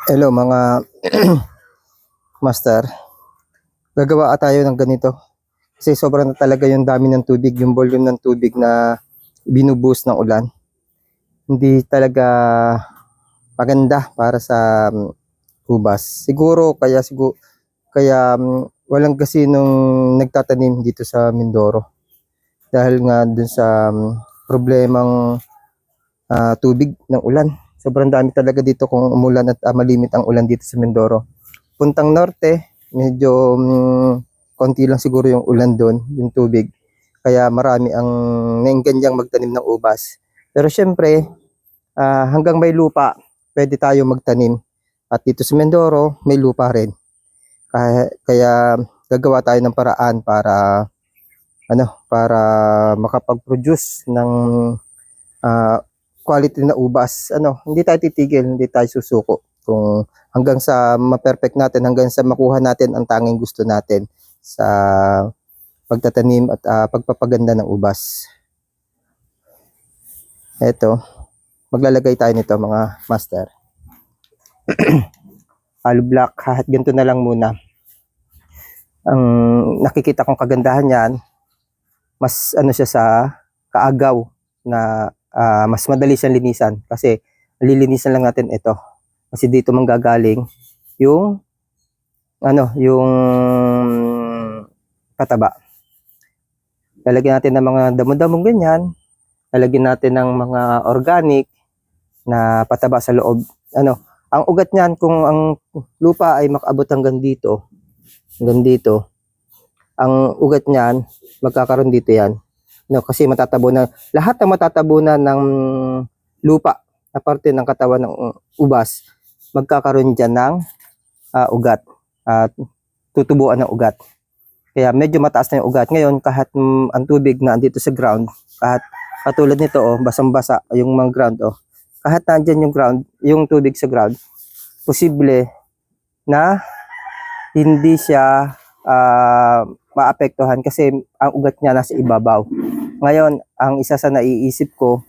Hello mga master, gagawa tayo ng ganito kasi sobrang na talaga yung dami ng tubig, yung volume ng tubig na binubuhos ng ulan. Hindi talaga maganda para sa hubas. Kaya walang kasi nung nagtatanim dito sa Mindoro dahil nga dun sa problemang tubig ng ulan. Sobrang dami talaga dito kung umulan at malimit ang ulan dito sa Mindoro. Puntang norte, medyo konti lang siguro yung ulan doon, yung tubig. Kaya marami ang naingganyang magtanim ng ubas. Pero syempre, hanggang may lupa, pwede tayo magtanim. At dito sa Mindoro, may lupa rin. Kaya gagawa tayo ng paraan para makapag-produce ng quality na ubas. Hindi tayo titigil, hindi tayo susuko. Kung hanggang sa ma-perfect natin, hanggang sa makuha natin ang tanging gusto natin sa pagtatanim at pagpapaganda ng ubas. Eto, maglalagay tayo nito mga master. Hollow block, kahit ganito na lang muna. Ang nakikita kong kagandahan yan, mas siya sa kaagaw na mas madali siyang linisan kasi lilinisan lang natin ito. Kasi dito manggagaling yung yung pataba. Lalagyan natin ng mga damo-damong ganyan. Lalagyan natin ng mga organic na pataba sa loob. Ang ugat niyan kung ang lupa ay makaabot hanggang dito, ang ugat niyan magkakaroon dito yan. Kasi matatabunan, lahat ng matatabunan ng lupa na parte ng katawan ng ubas, magkakaroon dyan ng ugat at tutubuan ng ugat. Kaya medyo mataas na yung ugat. Ngayon, kahit ang tubig na andito sa ground, kahit katulad nito, basang-basa yung mga ground, kahit nandyan yung tubig sa ground, posible na hindi siya maapektuhan kasi ang ugat niya nasa ibabaw. Ngayon, ang isa sa naiisip ko,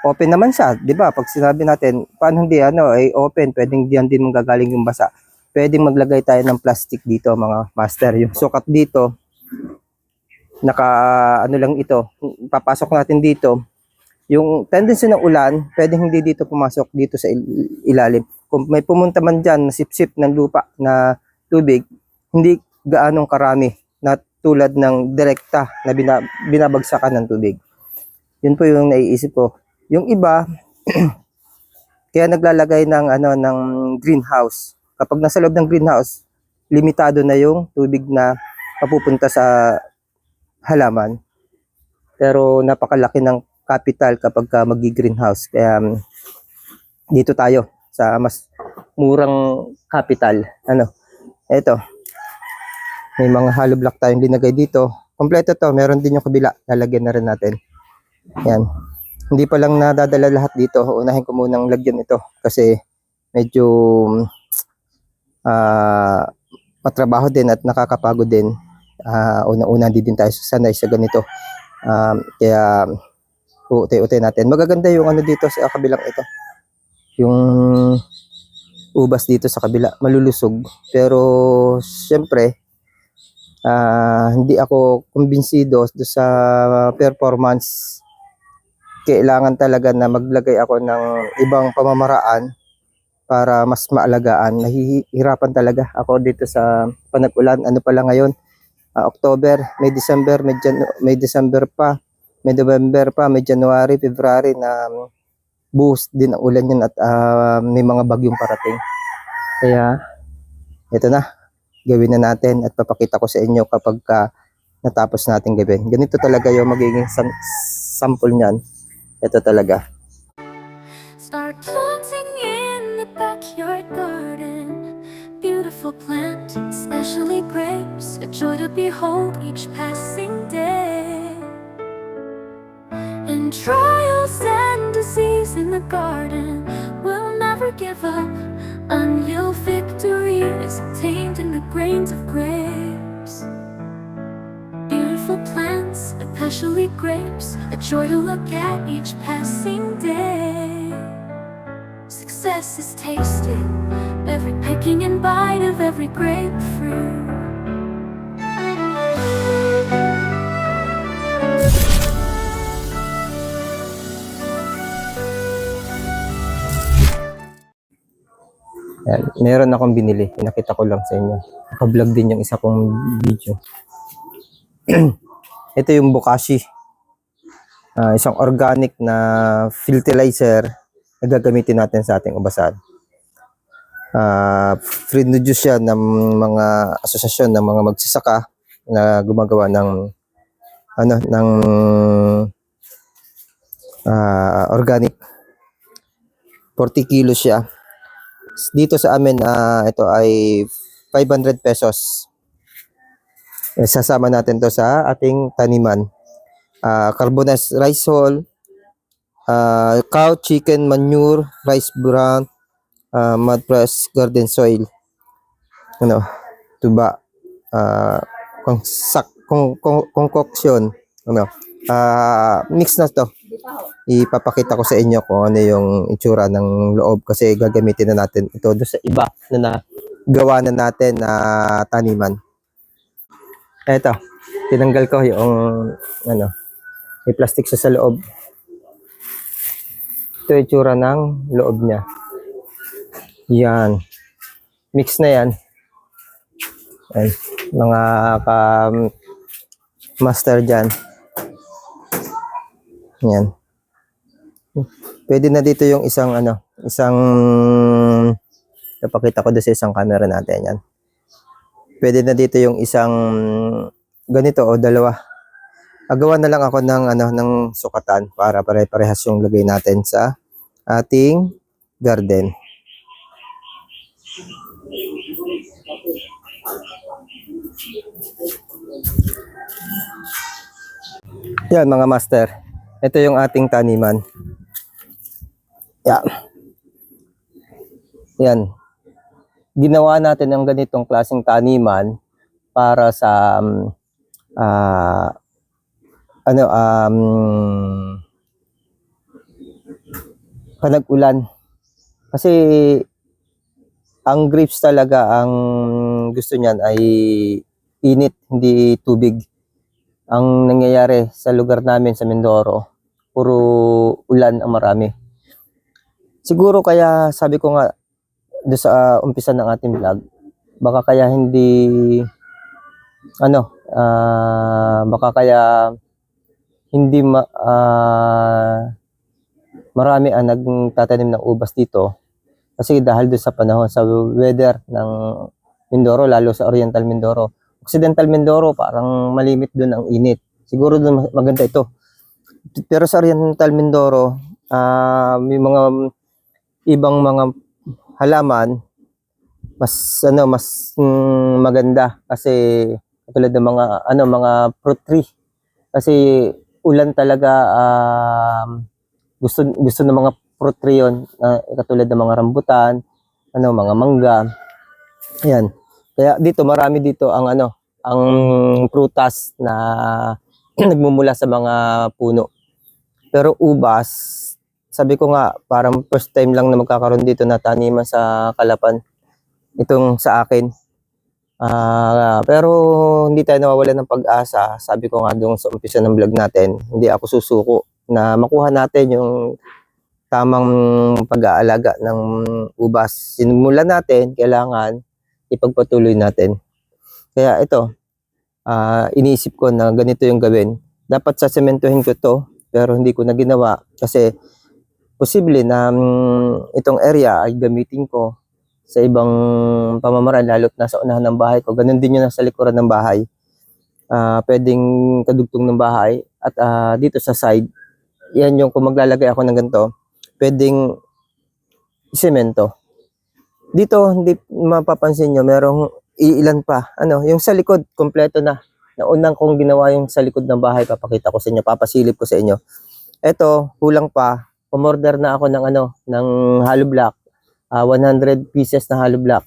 open naman siya, 'di ba? Pag sinabi natin, paano hindi ay open, pwedeng diyan din manggagaling yung basa. Pwedeng maglagay tayo ng plastic dito, mga master. Yung sukat dito, lang ito, papasok natin dito. Yung tendency ng ulan, pwedeng hindi dito pumasok dito sa ilalim. Kung may pumunta man diyan na sipsip ng lupa na tubig, hindi gaanong karami na tulad ng direkta na binabagsakan ng tubig. Yun po yung naiisip ko. Yung iba kaya naglalagay ng greenhouse. Kapag nasa loob ng greenhouse, limitado na yung tubig na papupunta sa halaman. Pero napakalaki ng capital kapag magi-greenhouse. Kaya dito tayo sa mas murang capital. Ito. May mga hollow block tayong linagay dito. Kompleto to. Meron din yung kabila. Lalagyan na rin natin. Yan. Hindi pa lang nadadala lahat dito. Unahin ko munang lagyan ito. Kasi medyo matrabaho din at nakakapagod din. Una-una din tayo sanay sa ganito. Kaya uutay-utay natin. Magaganda yung dito sa kabilang ito. Yung ubas dito sa kabila. Malulusog. Pero syempre, hindi ako kumbinsido sa performance. Kailangan talaga na maglagay ako ng ibang pamamaraan para mas maalagaan. Nahihirapan talaga ako dito sa panag-ulan. Ano pala ngayon? October, may December, may December pa, may November pa, may January, February na boost din ang ulan yan at may mga bagyong parating. Kaya ito na, gawin na natin at papakita ko sa inyo kapag natapos natin gawin. Ganito talaga yung magiging sample niyan. Ito talaga. Start planting in the backyard garden. Beautiful plant, especially grapes. A joy to behold each passing day. And trials and disease in the garden will never give up until victory is attained in the grains of grapes. Beautiful plants, especially grapes, a joy to look at each passing day. Success is tasted every picking and bite of every grapefruit. Yan. Meron akong binili. Pinakita ko lang sa inyo. Naka-vlog din yung isa kong video. Ito yung bokashi. Isang organic na fertilizer na gagamitin natin sa ating ubasan. Free-produce siya ng mga asosasyon ng mga magsasaka na gumagawa ng organic. 40 kilos siya. Dito sa amin, ito ay 500 pesos. Sasama natin to sa ating taniman. Carbonized rice hull, cow chicken manure, rice bran, mud press garden soil. Tuba, concoction. Mix na to. Ipapakita ko sa inyo kung ano yung itsura ng loob kasi gagamitin na natin ito doon sa iba na gawa na natin na taniman. Eto, tinanggal ko yung may plastic siya sa loob. Ito yung itsura ng loob niya. Yan. Mix na yan. Ay, mga master dyan. Yan. Pwede na dito yung napakita ko doon sa isang camera natin yan. Pwede na dito yung isang ganito o dalawa. Agawan na lang ako ng sukatan para pare-parehas yung lagay natin sa ating garden. Yan mga master. Ito yung ating taniman. Yan. Ginawa natin ang ganitong klaseng taniman para sa panag-ulan. Kasi ang grapes talaga ang gusto niyan ay init, hindi tubig. Ang nangyayari sa lugar namin sa Mindoro, puro ulan ang marami. Siguro kaya sabi ko nga doon sa umpisa ng ating vlog, baka kaya marami ang nagtatanim ng ubas dito kasi dahil doon sa panahon sa weather ng Mindoro, lalo sa Oriental Mindoro. Occidental Mindoro parang malimit doon ang init. Siguro doon maganda ito. Pero sa Oriental Mindoro, may mga ibang mga halaman mas maganda kasi katulad ng mga fruit tree. Kasi ulan talaga, gusto ng mga fruit tree yun, katulad ng mga rambutan, mga mangga. Ayan. Kaya dito marami dito ang prutas na nagmumula sa mga puno. Pero ubas, sabi ko nga, parang first time lang na magkakaroon dito na taniman sa Calapan. Itong sa akin. Pero hindi tayo nawawalan ng pag-asa. Sabi ko nga doon sa umpisa ng vlog natin, hindi ako susuko na makuha natin yung tamang pag-aalaga ng ubas. Simulan natin, kailangan ipagpatuloy natin. Kaya ito, iniisip ko na ganito yung gawin. Dapat sasementohin ko to, pero hindi ko na ginawa kasi posible na itong area ay gamitin ko sa ibang pamamaraan, lalo't nasa unahan ng bahay ko. Ganun din yung nasa likuran ng bahay. Pwedeng kadugtong ng bahay. At dito sa side, yan yung kung maglalagay ako ng ganito, pwedeng semento. Dito, hindi mapapansin nyo, merong iilan pa. Yung sa likod, kompleto na. Naunang kong ginawa yung sa likod ng bahay, papakita ko sa inyo, papasilip ko sa inyo. Ito, kulang pa. Umorder na ako ng hollow block. 100 pieces na hollow block.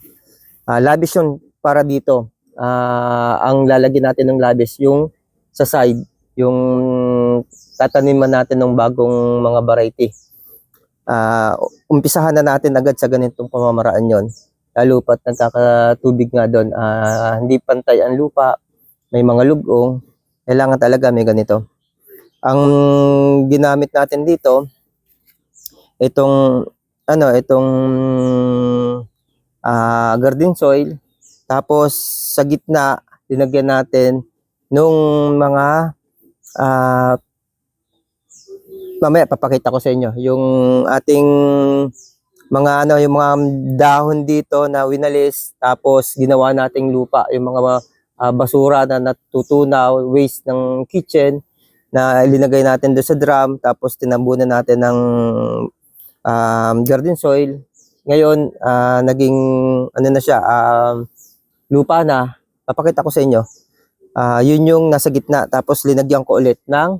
Labis yun para dito. Ang lalagyan natin ng labis, yung sa side, yung tataniman natin ng bagong mga variety. Umpisahan na natin agad sa ganitong pamamaraan yon. lalo pat nagkakatubig nga doon. Hindi pantay ang lupa, may mga lugong, kailangan talaga may ganito. Ang ginamit natin dito, itong garden soil, tapos sa gitna linagyan natin nung mga mamaya papakita ko sa inyo yung ating mga yung mga dahon dito na winalis, tapos ginawa nating lupa, yung mga basura na natutunaw, waste ng kitchen na ilinagay natin doon sa drum, tapos tinambunan natin ng garden soil. Ngayon naging na siya, lupa na. Papakita ko sa inyo. Yun yung nasa gitna, tapos linagyan ko ulit ng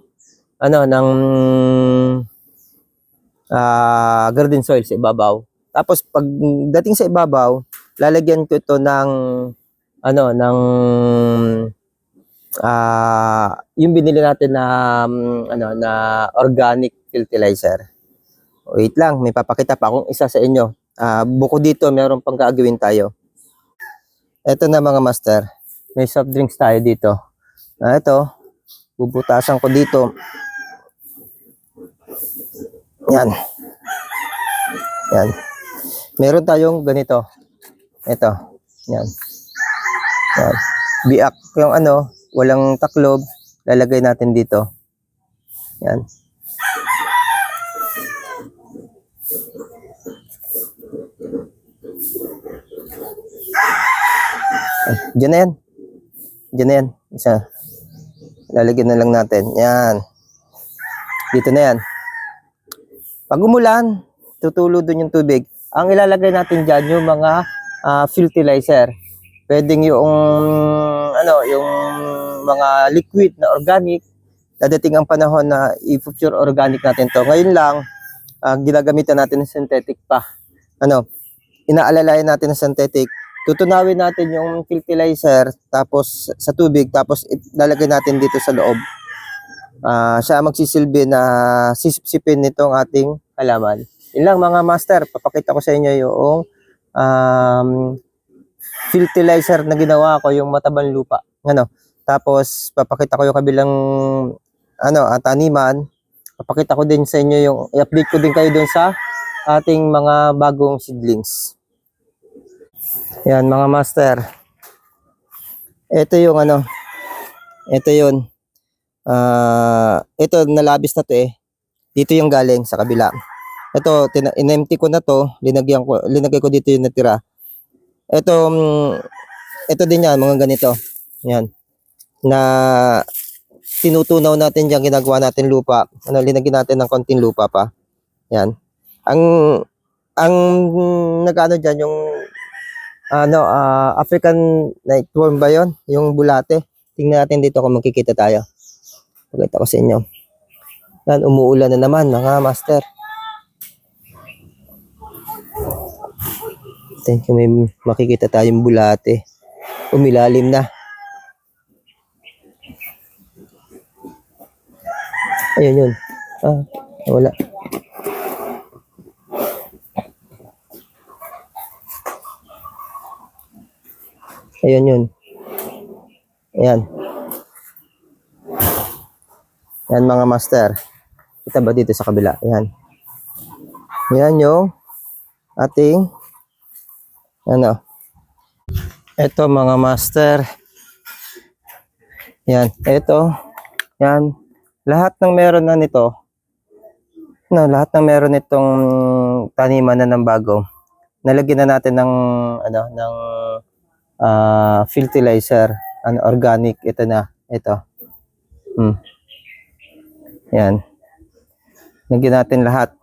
garden soil sa ibabaw. Tapos pag dating sa ibabaw, lalagyan ko ito ng yung binili natin na na organic fertilizer. Wait lang, may papakita pa akong isa sa inyo. Bukod dito, meron pang gagawin tayo. Ito na mga master, may soft drinks tayo dito. Ito, bubutasan ko dito. Yan. Yan. Meron tayong ganito. Ito. Yan. Yan. Biak. Yung walang taklob, lalagay natin dito. Yan. Diyan na yan. Diyan na yan. Isa. Lalagyan na lang natin. Yan. Dito na yan. Pag umulan, tutulo doon yung tubig. Ang ilalagay natin dyan, yung mga fertilizer. Pwedeng yung yung mga liquid na organic. Dadating ang panahon na i-pure organic natin to. Ngayon lang, ginagamitan natin ng synthetic pa. Inaalalayan natin ng synthetic. Tutunawin natin yung fertilizer tapos sa tubig, tapos ilalagay natin dito sa loob. Siya magsisilbi na sisipsipin nitong ating halaman. Yun lang mga master, papakita ko sa inyo yung fertilizer na ginawa ko, yung matabang lupa. Tapos papakita ko yung kabilang taniman. Papakita ko din sa inyo yung i-update ko din kayo dun sa ating mga bagong seedlings. Yan mga master. Ito yung ito yun. Ito nalabis na to eh. Dito yung galing sa kabila. Ito in-empty ko na to, linagay ko dito yung natira. Ito din yan, mga ganito. Yan. Na tinutunaw natin diyan, ginagawa natin lupa. Linagyan natin ng konting lupa pa. Yan. Ang nagano diyan yung African nightworm ba yon? Yung bulate. Tingnan natin dito kung makikita tayo. Pakita ko sa inyo. Yan, umuulan na naman mga master. Thank you, may makikita tayong bulate. Umilalim na. Ayun yun. Wala. Ayun yun. Ayan. Yan mga master. Kita ba dito sa kabila? Ayan. Yan yung ating ito mga master. Yan. Ito. Yan. Lahat ng meron na nito. Lahat ng meron nitong taniman na ng bago. Nalagyan na natin ng ng fertilizer, organic. Ito na. Ito. Yan. Lagyan natin lahat.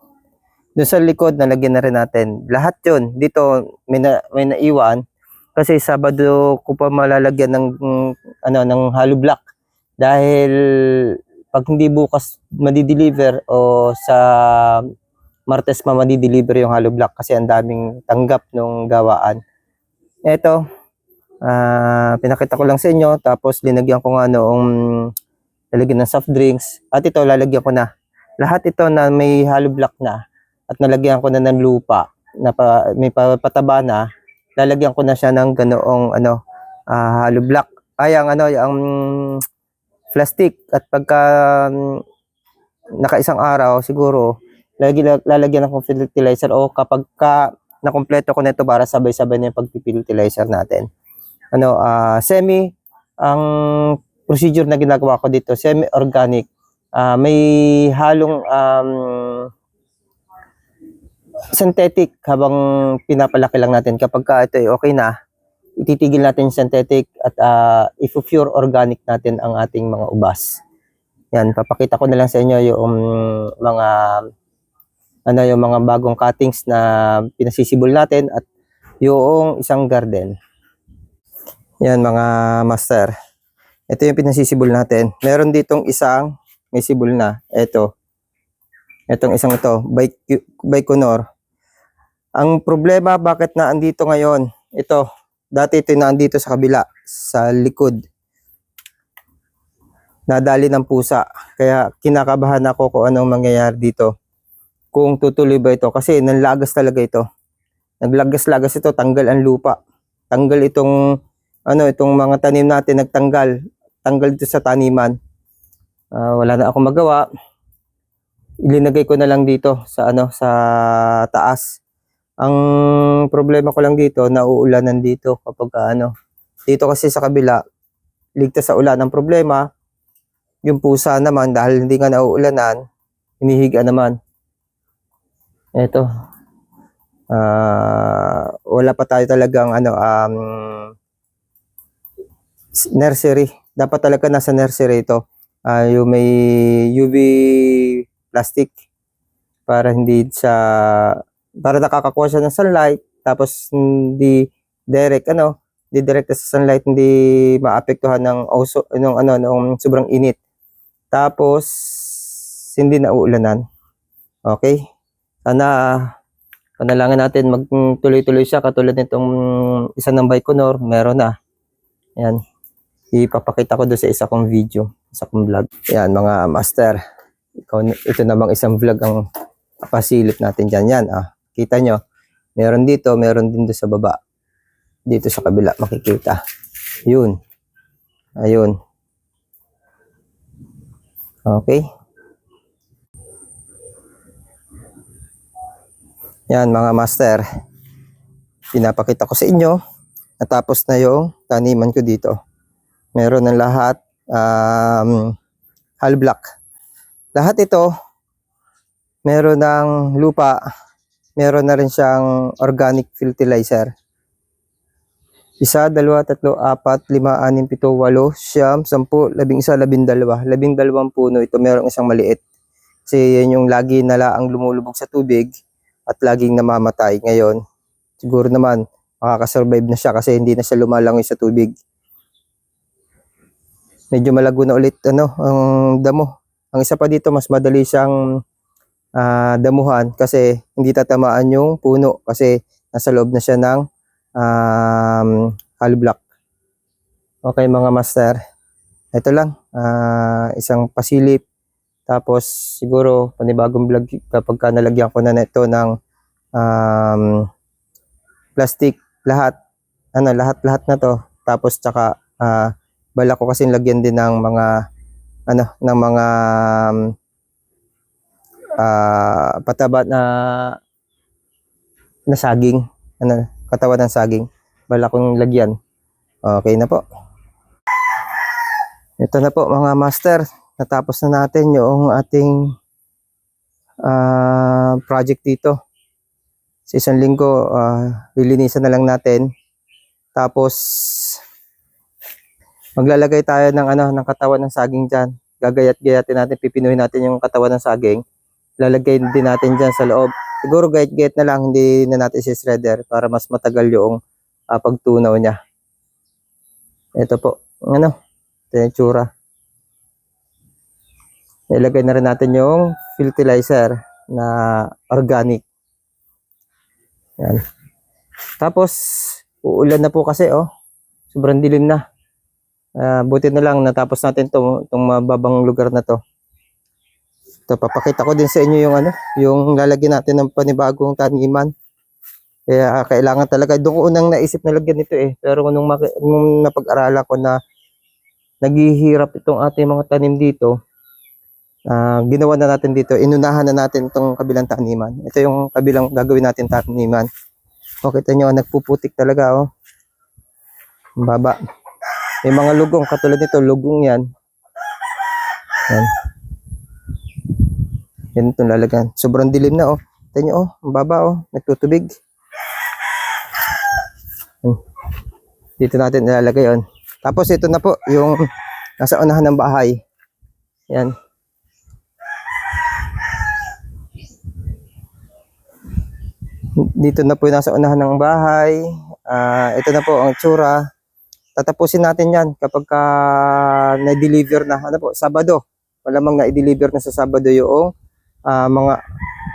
Doon sa likod, nalagyan na rin natin. Lahat yun. Dito, may naiwan. Kasi Sabado ko pa malalagyan ng hollow block. Dahil pag hindi bukas madideliver o sa Martes madideliver yung hollow block kasi ang daming tanggap nung gawaan. Ito, pinakita ko lang sa inyo. Tapos linagyan ko nga lalagyan ng soft drinks. At ito, lalagyan ko na. Lahat ito na may hollow block na. At nalagyan ko na ng lupa na may pataba na, lalagyan ko na siya ng ganoong hollow block. Ay, ang plastic. At pagka nakaisang araw, siguro, lalagyan ako ng fertilizer o kapag nakompleto ko na ito para sabay-sabay na yung pag-fertilizer natin. Ang procedure na ginagawa ko dito, semi-organic. May halong synthetic habang pinapalaki lang natin. Kapag ito ay okay na, ititigil natin yung synthetic at i-pure organic natin ang ating mga ubas. Yan, papakita ko na lang sa inyo yung mga yung mga bagong cuttings na pinasisibol natin at yung isang garden. Yan mga master. Ito yung pinasisibol natin. Meron ditong isang may sibol na. Itong isang ito, Baikonur. Ang problema bakit na andito ngayon, ito, dati ito na andito sa kabila, sa likod. Nadali ng pusa. Kaya kinakabahan ako kung anong mangyayari dito. Kung tutuloy ba ito. Kasi nanlagas talaga ito. Naglagas-lagas ito, tanggal ang lupa. Tanggal itong mga tanim natin, nagtanggal. Tanggal dito sa taniman. Wala na akong magawa. Ilinagay ko na lang dito sa sa taas. Ang problema ko lang dito, nauulanan dito kapag dito kasi sa kabila, ligtas sa ulan. Ang problema, yung pusa naman dahil hindi nga nauulanan, hinihiga naman. Ito. Wala pa tayo talagang nursery. Dapat talaga nasa nursery ito. Yung may UV plastic para para nakakakuha siya ng sunlight, tapos hindi direct sa sunlight, hindi maapektuhan ng ng sobrang init. Tapos hindi na uulanan. Okay? Sana panalangin natin magtuloy-tuloy siya katulad nitong isa ng Baikonur, meron na. Yan. Ipapakita ko doon sa isa kong video, isa kong vlog. Yan mga master. Ito namang isang vlog ang pasilip natin dyan. Yan, kita nyo. Meron dito, meron din doon sa baba. Dito sa kabila, makikita. Yun. Ayun. Okay. Yan mga master. Pinapakita ko sa inyo. Natapos na yung taniman ko dito. Meron ng lahat. Hollow block. Lahat ito, meron ng lupa, meron na rin siyang organic fertilizer. 1, 2, 3, 4, 5, 6, 7, 8, 9, 10, 11, 12. 12 puno ito, merong isang maliit. Kasi yan yung lagi nalaang lumulubog sa tubig at laging namamatay. Ngayon, siguro naman makakasurvive na siya kasi hindi na siya lumalangoy sa tubig. Medyo malago na ulit ang damo. Ang isa pa dito, mas madali siyang damuhan kasi hindi tatamaan yung puno kasi nasa loob na siya ng hollow block. Okay mga master, ito lang, isang pasilip. Tapos siguro panibagong vlog kapag nalagyan ko na nito ng plastic lahat, lahat na to. Tapos tsaka balak ko kasi lagyan din ng mga pataba na saging, katawan ng saging, balak kong lagyan. Okay na po. Ito na po mga master, natapos na natin yung ating project dito. Sa isang linggo, lilinisan na lang natin. Tapos maglalagay tayo ng katawan ng saging diyan. Gagayat-gayatin natin, pipinuhin natin yung katawan ng saging. Lalagay din natin diyan sa loob. Siguro gayat-gayat na lang, hindi na natin si-shredder para mas matagal yung pagtunaw niya. Ito po, ito yung tsura. Ilagay na rin natin yung fertilizer na organic. Yan. Tapos, uulan na po kasi, sobrang dilim na. Buti na lang natapos natin itong mababang lugar na to. Ito, papakita ko din sa inyo yung yung lalagyan natin ng panibagong taniman. Kaya kailangan talaga, doon ko unang naisip na lagyan nito eh. Pero nung napag-aralan ko na naghihirap itong ating mga tanim dito, ginawa na natin dito, inunahan na natin itong kabilang taniman. Ito yung kabilang gagawin natin taniman. O, kita nyo, nagpuputik talaga, oh. Ang baba. May mga lugong, katulad nito, lugong yan. Yan. Yan itong lalagyan. Sobrang dilim na, oh. Kita nyo, oh, ang baba, oh, nagtutubig. Dito natin ilalagay yun. Tapos ito na po, yung nasa unahan ng bahay. Yan. Dito na po yung nasa unahan ng bahay. Ito na po ang itsura. Tatapusin natin yan kapag na-deliver na. Ano po, Sabado. Malamang na-deliver na sa Sabado yung mga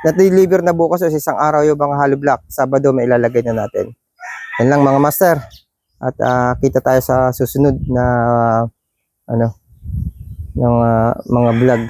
na-deliver na bukas o sa isang araw yung mga hollow block. Sabado may ilalagay na natin. Yan lang mga master. At kita tayo sa susunod na ng mga vlog.